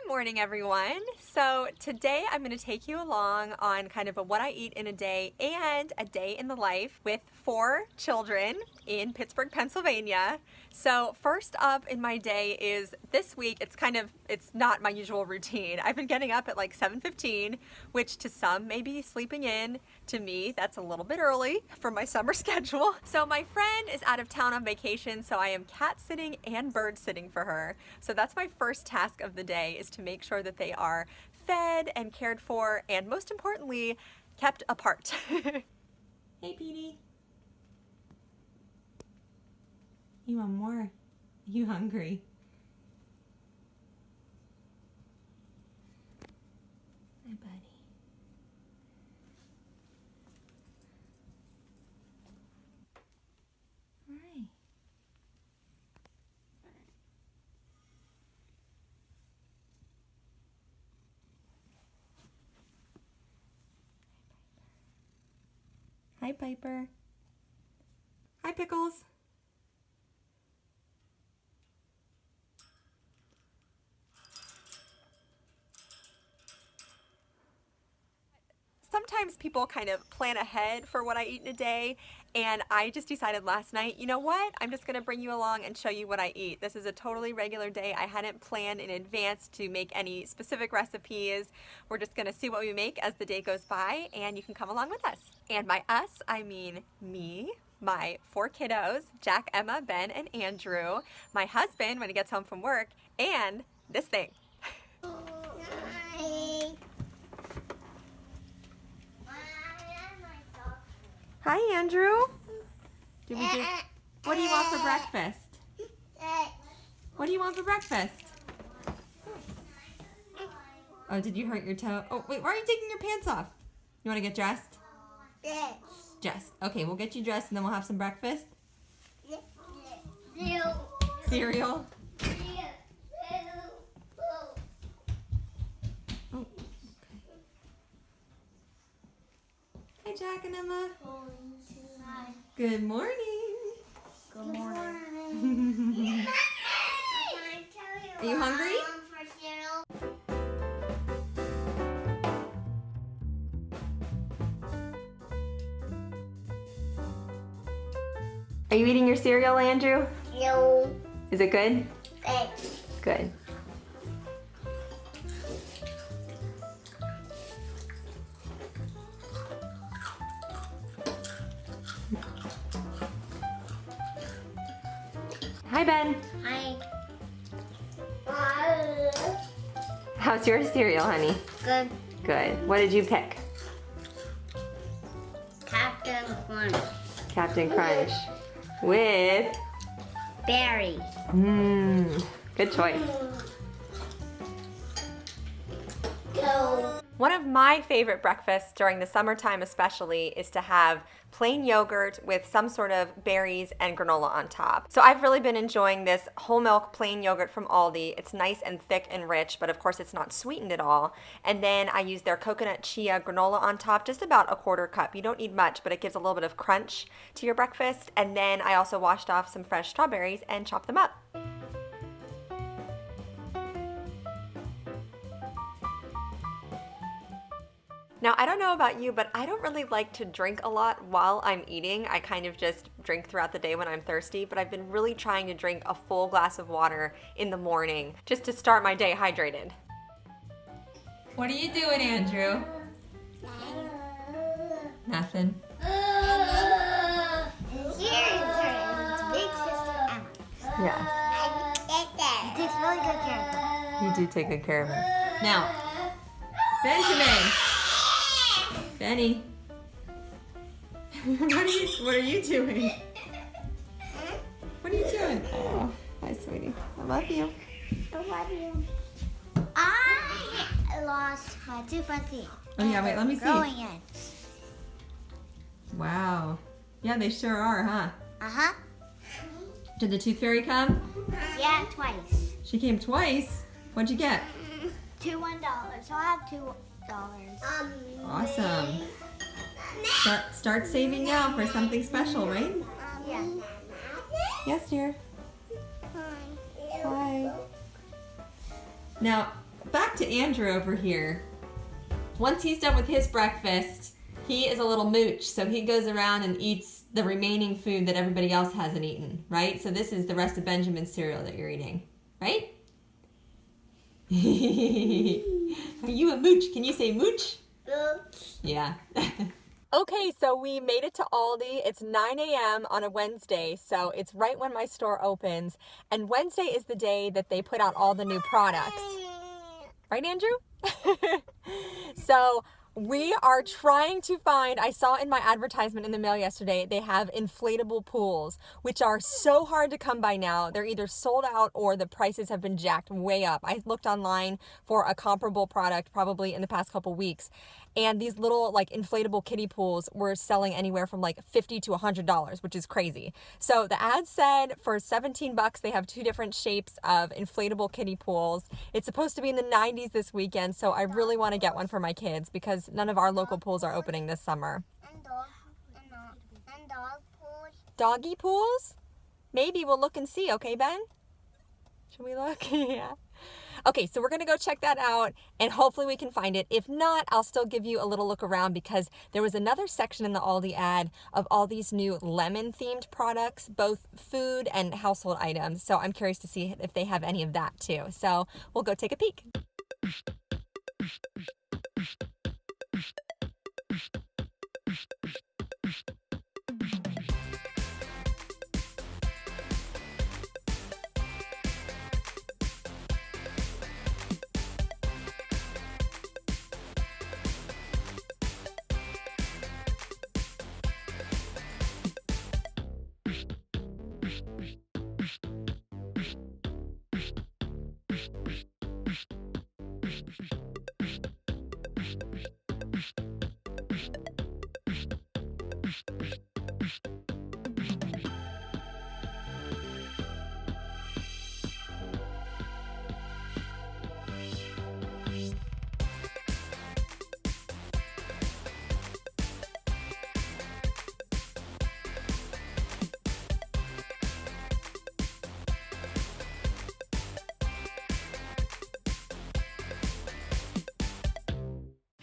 Good morning, everyone. So today I'm going to take you along on kind of a what I eat in a day and a day in the life with 4 children in Pittsburgh, Pennsylvania. So first up in my day is this week, it's not my usual routine. I've been getting up at like 7:15, which to some may be sleeping in. To me, that's a little bit early for my summer schedule. So my friend is out of town on vacation, so I am cat sitting and bird sitting for her. So that's my first task of the day, is to make sure that they are fed and cared for, and most importantly, kept apart. Hey, Petey. You want more? You hungry? Hi, buddy. Hi. Hi, Piper. Hi, Pickles. Sometimes people kind of plan ahead for what I eat in a day, and I just decided last night, you know what? I'm just gonna bring you along and show you what I eat. This is a totally regular day. I hadn't planned in advance to make any specific recipes. We're just gonna see what we make as the day goes by, and you can come along with us. And by us, I mean me, my 4 kiddos, Jack, Emma, Ben, and Andrew, my husband when he gets home from work, and this thing. Hi, Andrew. What do you want for breakfast? What do you want for breakfast? Oh, did you hurt your toe? Oh, wait, why are you taking your pants off? You want to get dressed? Yes. Dressed. Okay, we'll get you dressed and then we'll have some breakfast. Cereal. Cereal? Oh, okay. Hi, Jack and Emma. Good morning. Good morning. Are you hungry? Are you eating your cereal, Andrew? No. Is it good? Thanks. Good. Hi, Ben. Hi. How's your cereal, honey? Good. Good. What did you pick? Captain Crunch. Captain Crunch. With? Berry. Good choice. Go. One of my favorite breakfasts during the summertime especially is to have plain yogurt with some sort of berries and granola on top. So I've really been enjoying this whole milk plain yogurt from ALDI. It's nice and thick and rich, but of course it's not sweetened at all. And then I use their coconut chia granola on top, just about a 1/4 cup. You don't need much, but it gives a little bit of crunch to your breakfast. And then I also washed off some fresh strawberries and chopped them up. Now, I don't know about you, but I don't really like to drink a lot while I'm eating. I kind of just drink throughout the day when I'm thirsty, but I've been really trying to drink a full glass of water in the morning just to start my day hydrated. What are you doing, Andrew? Nothing. Here's big sister Emma. Yeah, He takes really good care of her. you do take good care of her. Now, Benjamin. Benny. What are you doing? What are you doing? Oh, hi, sweetie. I love you. I love you. I lost my two front teeth. Oh yeah, wait, let me see. Growing in. Wow. Yeah, they sure are, huh? Uh-huh. Did the tooth fairy come? Yeah, twice. She came twice. What'd you get? 2 $1. So I have $2. Awesome. Start saving now for something special, right? Yeah. Yes, dear. Hi. Now, back to Andrew over here. Once he's done with his breakfast, he is a little mooch, so he goes around and eats the remaining food that everybody else hasn't eaten, right? So this is the rest of Benjamin's cereal that you're eating, right? Are you a mooch? Can you say mooch? Mooch. Yeah. Okay, so we made it to Aldi. It's 9 a.m. on a Wednesday, so it's right when my store opens. And Wednesday is the day that they put out all the new products. Right, Andrew? So we are trying to find, I saw in my advertisement in the mail yesterday, they have inflatable pools, which are so hard to come by now. They're either sold out or the prices have been jacked way up. I looked online for a comparable product probably in the past couple weeks, and these little like inflatable kiddie pools were selling anywhere from like $50 to $100, which is crazy. So the ad said for 17 bucks, they have 2 different shapes of inflatable kiddie pools. It's supposed to be in the 90s this weekend, so I really want to get one for my kids because none of our local pools are opening this summer. And dog pools. Doggy pools? Maybe we'll look and see, okay, Ben? Should we look? Yeah. Okay, so we're going to go check that out, and hopefully we can find it. If not, I'll still give you a little look around because there was another section in the Aldi ad of all these new lemon-themed products, both food and household items. So I'm curious to see if they have any of that too. So we'll go take a peek.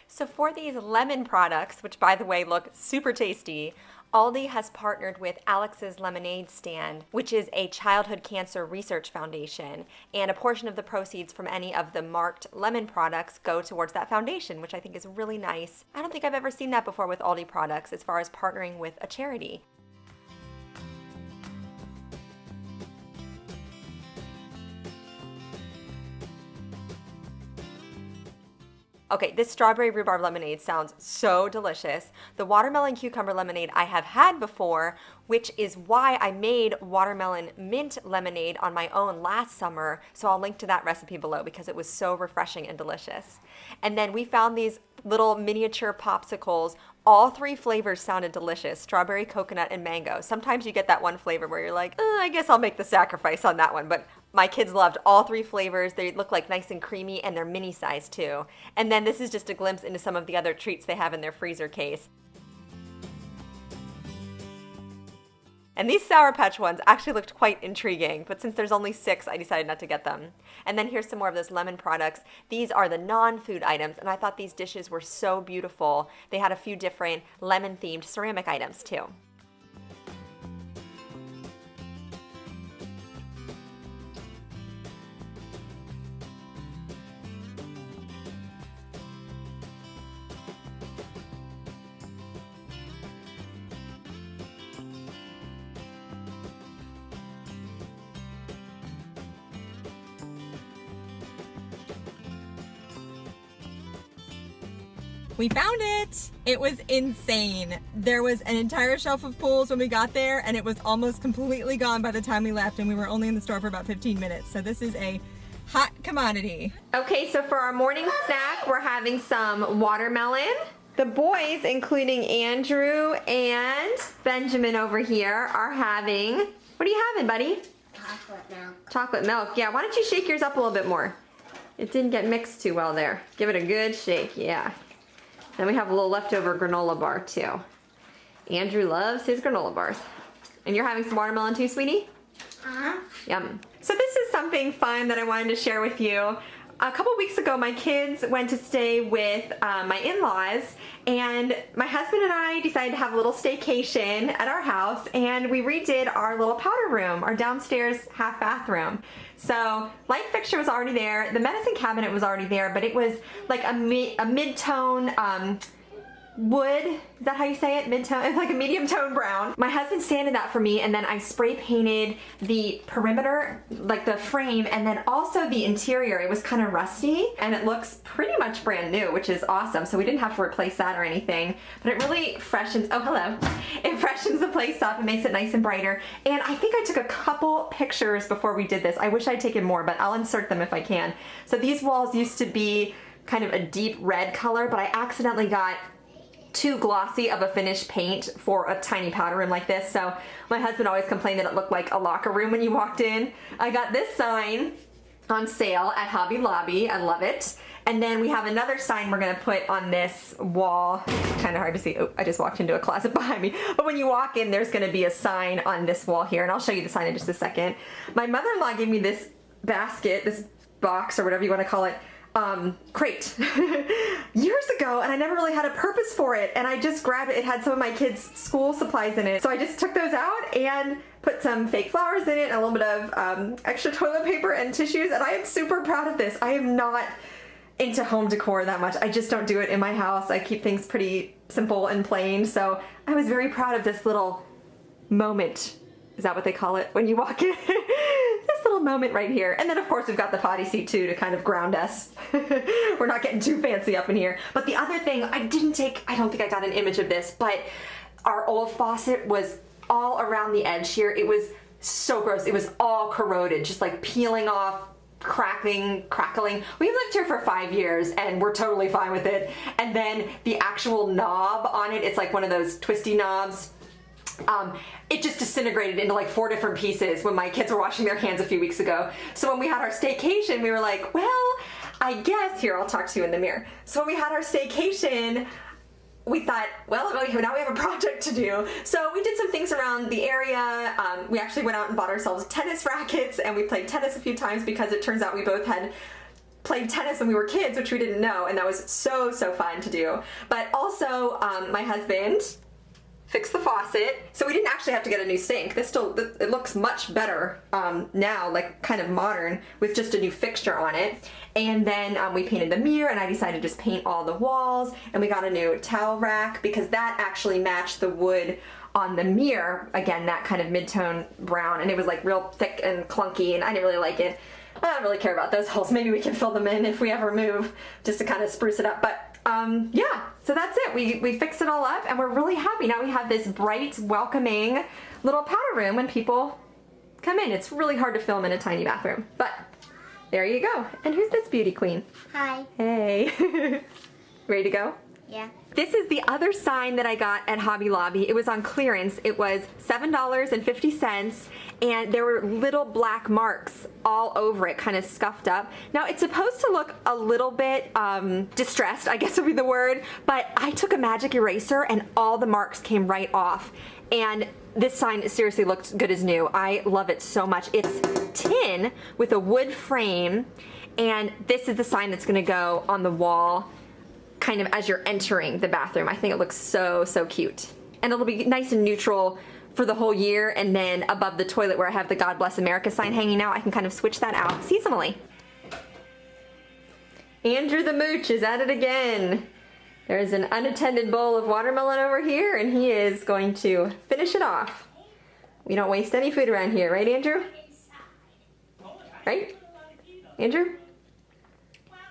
So for these lemon products, which by the way look super tasty, Aldi has partnered with Alex's Lemonade Stand, which is a childhood cancer research foundation, and a portion of the proceeds from any of the marked lemon products go towards that foundation, which I think is really nice. I don't think I've ever seen that before with Aldi products as far as partnering with a charity. Okay, this strawberry rhubarb lemonade sounds so delicious. The watermelon cucumber lemonade I have had before, which is why I made watermelon mint lemonade on my own last summer. So I'll link to that recipe below because it was so refreshing and delicious. And then we found these little miniature popsicles. All 3 flavors sounded delicious: strawberry, coconut, and mango. Sometimes you get that one flavor where you're like, I guess I'll make the sacrifice on that one. But my kids loved all 3 flavors. They look like nice and creamy, and they're mini size too. And then this is just a glimpse into some of the other treats they have in their freezer case. And these Sour Patch ones actually looked quite intriguing, but since there's only 6, I decided not to get them. And then here's some more of those lemon products. These are the non-food items, and I thought these dishes were so beautiful. They had a few different lemon-themed ceramic items too. We found it! It was insane. There was an entire shelf of pools when we got there, and it was almost completely gone by the time we left, and we were only in the store for about 15 minutes. So this is a hot commodity. Okay, so for our morning snack, we're having some watermelon. The boys, including Andrew and Benjamin over here, are having, what are you having, buddy? Chocolate milk. Chocolate milk. Yeah, why don't you shake yours up a little bit more? It didn't get mixed too well there. Give it a good shake, yeah. Then we have a little leftover granola bar too. Andrew loves his granola bars. And you're having some watermelon too, sweetie? Uh-huh. Yum. So this is something fun that I wanted to share with you. A couple weeks ago, my kids went to stay with my in-laws, and my husband and I decided to have a little staycation at our house, and we redid our little powder room, our downstairs half bathroom. So light fixture was already there, the medicine cabinet was already there, but it was like a mid-tone wood, is that how you say it? Mid-tone? It's like a medium tone brown. My husband sanded that for me, and then I spray painted the perimeter, like the frame, and then also the interior. It was kind of rusty, and it looks pretty much brand new, which is awesome. So we didn't have to replace that or anything, but it really freshens, oh hello, it freshens the place up and makes it nice and brighter. And I think I took a couple pictures before we did this. I wish I'd taken more, but I'll insert them if I can. So these walls used to be kind of a deep red color, but I accidentally got too glossy of a finish paint for a tiny powder room like this. So my husband always complained that it looked like a locker room when you walked in. I got this sign on sale at Hobby Lobby. I love it. And then we have another sign we're gonna put on this wall. Kind of hard to see. Oh, I just walked into a closet behind me. But when you walk in, there's gonna be a sign on this wall here, and I'll show you the sign in just a second. My mother-in-law gave me this basket, this box, or whatever you wanna call it, crate years ago, and I never really had a purpose for it, and I just grabbed it. It had some of my kids' school supplies in it, so I just took those out and put some fake flowers in it, and a little bit of extra toilet paper and tissues, and I am super proud of this. I am not into home decor that much. I just don't do it in my house. I keep things pretty simple and plain, so I was very proud of this little moment. Is that what they call it when you walk in? This little moment right here. And then of course we've got the potty seat too to kind of ground us. We're not getting too fancy up in here. But the other thing, I don't think I got an image of this, but our old faucet was all around the edge here. It was so gross. It was all corroded, just like peeling off, crackling. We've lived here for 5 years and we're totally fine with it. And then the actual knob on it, it's like one of those twisty knobs. It just disintegrated into like 4 different pieces when my kids were washing their hands a few weeks ago. So when we had our staycation, we were like, well, I guess, here, I'll talk to you in the mirror. So when we had our staycation, we thought, well, now we have a project to do. So we did some things around the area. We actually went out and bought ourselves tennis rackets, and we played tennis a few times because it turns out we both had played tennis when we were kids, which we didn't know, and that was so fun to do. But also, my husband fixed the faucet, so we didn't actually have to get a new sink. It looks much better now, like kind of modern, with just a new fixture on it. And then we painted the mirror, and I decided to just paint all the walls, and we got a new towel rack because that actually matched the wood on the mirror, again, that kind of mid-tone brown, and it was like real thick and clunky, and I didn't really like it. I don't really care about those holes. Maybe we can fill them in if we ever move, just to kind of spruce it up. But yeah, so that's it. We fixed it all up, and we're really happy. Now we have this bright, welcoming little powder room when people come in. It's really hard to film in a tiny bathroom, but there you go. And who's this beauty queen? Hi. Hey. Ready to go? Yeah. This is the other sign that I got at Hobby Lobby. It was on clearance. It was $7.50, and there were little black marks all over it, kind of scuffed up. Now, it's supposed to look a little bit distressed, I guess would be the word, but I took a magic eraser and all the marks came right off. And this sign seriously looks good as new. I love it so much. It's tin with a wood frame, and this is the sign that's gonna go on the wall kind of as you're entering the bathroom. I think it looks so cute. And it'll be nice and neutral for the whole year, and then above the toilet where I have the God Bless America sign hanging out, I can kind of switch that out seasonally. Andrew the Mooch is at it again. There's an unattended bowl of watermelon over here, and he is going to finish it off. We don't waste any food around here, right, Andrew? Right? Andrew?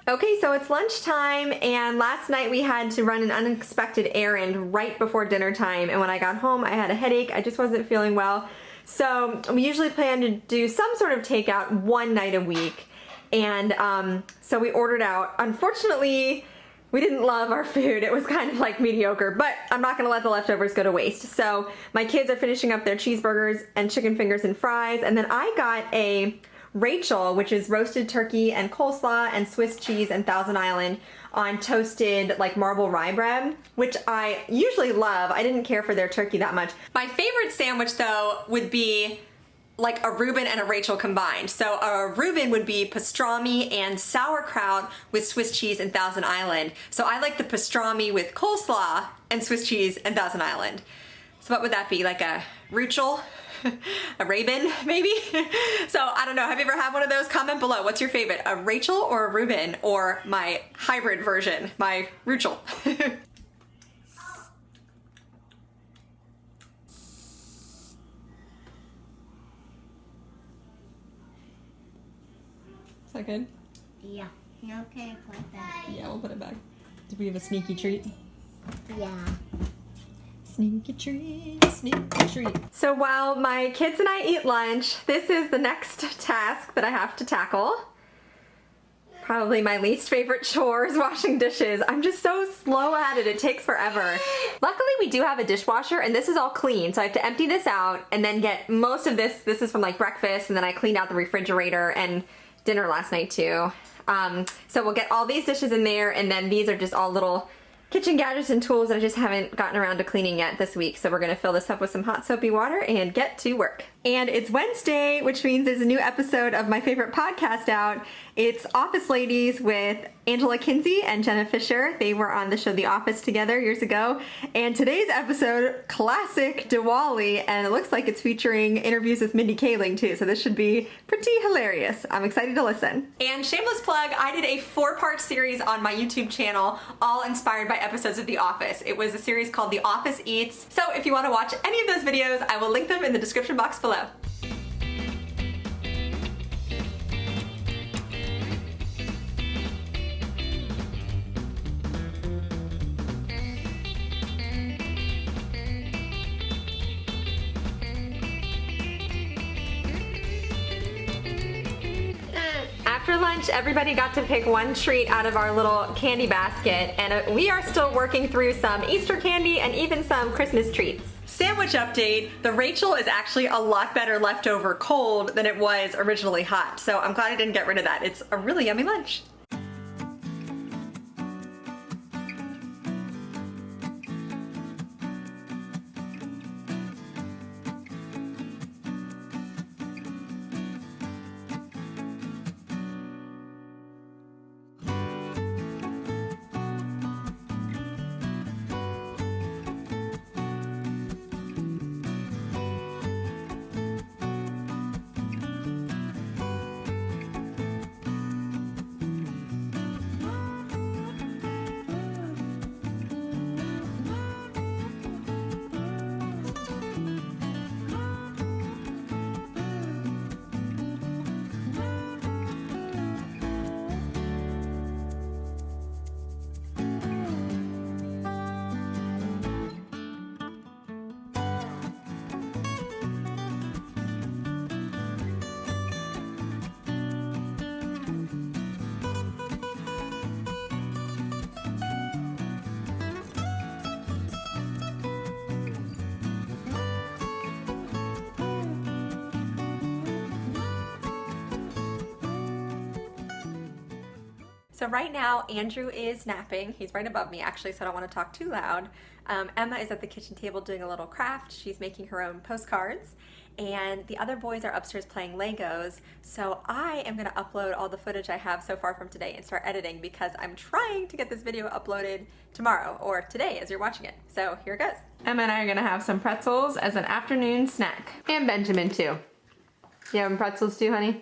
Okay, so it's lunchtime, and last night we had to run an unexpected errand right before dinner time, and when I got home I had a headache. I just wasn't feeling well. So we usually plan to do some sort of takeout one night a week, and so we ordered out. Unfortunately, we didn't love our food. It was kind of like mediocre, but I'm not gonna let the leftovers go to waste. So my kids are finishing up their cheeseburgers and chicken fingers and fries, and then I got a Rachel, which is roasted turkey and coleslaw and Swiss cheese and Thousand Island on toasted like marble rye bread, which I usually love. I didn't care for their turkey that much. My favorite sandwich though would be like a Reuben and a Rachel combined. So a Reuben would be pastrami and sauerkraut with Swiss cheese and Thousand Island. So I like the pastrami with coleslaw and Swiss cheese and Thousand Island. So what would that be, like a Rachel? A Reuben, maybe? So I don't know, have you ever had one of those? Comment below, what's your favorite? A Rachel or a Reuben, or my hybrid version, my Rachel? Is that good? Yeah. Okay, put that. Yeah, we'll put it back. Did we have a sneaky treat? Yeah. Sneaky treat, sneaky treat. So while my kids and I eat lunch, this is the next task that I have to tackle. Probably my least favorite chore is washing dishes. I'm just so slow at it, it takes forever. Luckily we do have a dishwasher and this is all clean, so I have to empty this out and then get most of this is from like breakfast, and then I cleaned out the refrigerator and dinner last night too. So we'll get all these dishes in there, and then these are just all little kitchen gadgets and tools that I just haven't gotten around to cleaning yet this week. So we're gonna fill this up with some hot soapy water and get to work. And it's Wednesday, which means there's a new episode of my favorite podcast out. It's Office Ladies with Angela Kinsey and Jenna Fisher. They were on the show The Office together years ago. And today's episode, classic Diwali, and it looks like it's featuring interviews with Mindy Kaling too. So this should be pretty hilarious. I'm excited to listen. And shameless plug, I did a 4-part series on my YouTube channel, all inspired by episodes of The Office. It was a series called The Office Eats. So if you want to watch any of those videos, I will link them in the description box below. After lunch, everybody got to pick one treat out of our little candy basket, and we are still working through some Easter candy and even some Christmas treats. Sandwich update, the Rachel is actually a lot better left over cold than it was originally hot, so I'm glad I didn't get rid of that. It's a really yummy lunch. So right now, Andrew is napping. He's right above me, actually, so I don't want to talk too loud. Emma is at the kitchen table doing a little craft. She's making her own postcards. And the other boys are upstairs playing Legos. So I am going to upload all the footage I have so far from today and start editing, because I'm trying to get this video uploaded tomorrow, or today as you're watching it. So here it goes. Emma and I are going to have some pretzels as an afternoon snack. And Benjamin too. You having pretzels too, honey?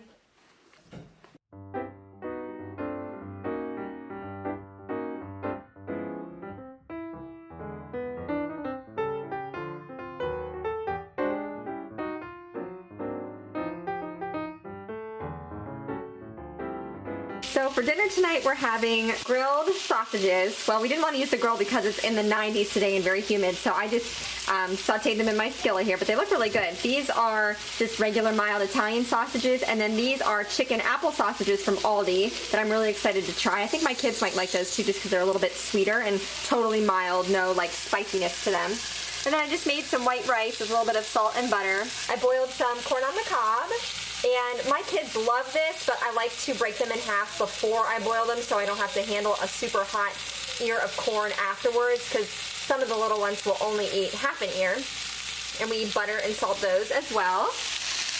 So for dinner tonight, we're having grilled sausages. Well, we didn't want to use the grill because it's in the 90s today and very humid, so I just sauteed them in my skillet here, but they look really good. These are just regular mild Italian sausages, and then these are chicken apple sausages from ALDI that I'm really excited to try. I think my kids might like those too, just because they're a little bit sweeter and totally mild, no like spiciness to them. And then I just made some white rice with a little bit of salt and butter. I boiled some corn on the cob. And my kids love this, but I like to break them in half before I boil them so I don't have to handle a super hot ear of corn afterwards, because some of the little ones will only eat half an ear. And we butter and salt those as well.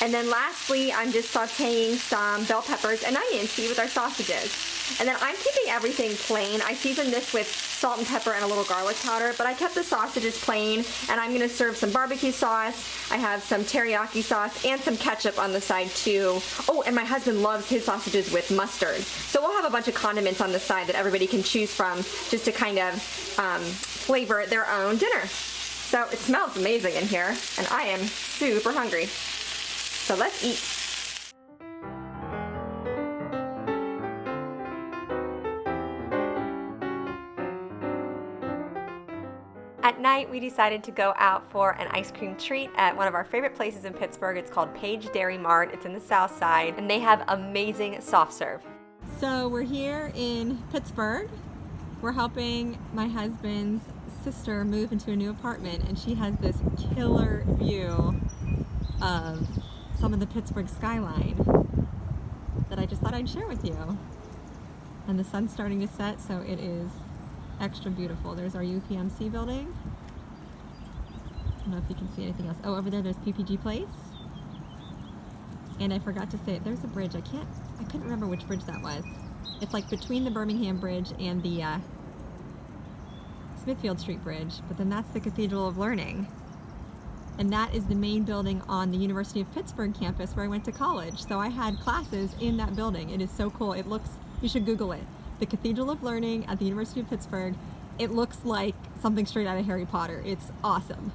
And then lastly, I'm just sauteing some bell peppers and onions to eat with our sausages. And then I'm keeping everything plain. I seasoned this with salt and pepper and a little garlic powder, but I kept the sausages plain, and I'm gonna serve some barbecue sauce. I have some teriyaki sauce and some ketchup on the side too. Oh, and my husband loves his sausages with mustard. So we'll have a bunch of condiments on the side that everybody can choose from just to kind of flavor their own dinner. So it smells amazing in here, and I am super hungry. So let's eat. At night, we decided to go out for an ice cream treat at one of our favorite places in Pittsburgh. It's called Page Dairy Mart. It's in the South Side, and they have amazing soft serve. So we're here in Pittsburgh. We're helping my husband's sister move into a new apartment, and she has this killer view of some of the Pittsburgh skyline that I just thought I'd share with you. And the sun's starting to set, so it is extra beautiful. There's our UPMC building. I don't know if you can see anything else. Oh, over there's PPG Place. And I forgot to say it, there's a bridge. I couldn't remember which bridge that was. It's like between the Birmingham Bridge and the Smithfield Street Bridge, but then that's the Cathedral of Learning. And that is the main building on the University of Pittsburgh campus where I went to college. So I had classes in that building. It is so cool. It looks, you should Google it. The Cathedral of Learning at the University of Pittsburgh. It looks like something straight out of Harry Potter. It's awesome.